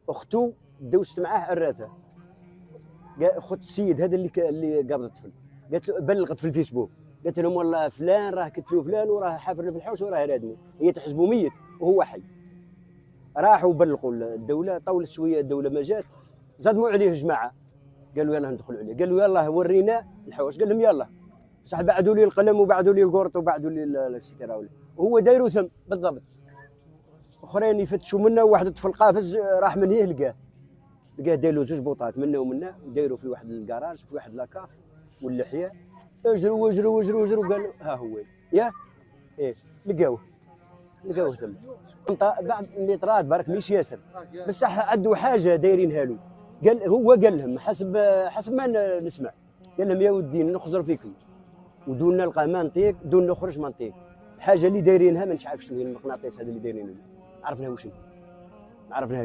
اختو دوزت معاه عراتها. اخت السيد هذا اللي قابض الطفل، قالت له بلغت في الفيسبوك، قالت لهم والله فلان راه كتلو فلان وراه حافرنا في الحوش وراه رادني، هي تحسبه ميت وهو حي. راحوا بلغوا الدوله، طولت شويه الدوله ما جات، صدموا عليه الجماعه، قالوا يلا ندخلوا عليه، قالوا يلا ورينا الحوش، قال لهم يلا، صح بعدوا لي القلم وبعدوا لي القرط وبعدوا لي الستيراولي، وهو دايرو ثم بالضبط. اخرين يفتشوا منه، واحد طفل قافز راح من هيه لقاه دايروا زوج بوطات منه ومنه، ودايروا في واحد الكراج في واحد لاكاف واللحيه، اجروا واجروا واجروا واجروا، قالوا ها هو يا ايه، لقاوه ثم بعد المترات برك مش ياسر، بصح عندوا حاجه دايرينها له. قال لهم حسب ما نسمع، قال لهم يا ودي نخزر فيكم ودون نلقى ما نطيق دون نخرج ما نطيق، الحاجه اللي دايرينها ما نعرفش شنو هي المغناطيس هذا اللي دايرينه، عرفناها وش عرفناها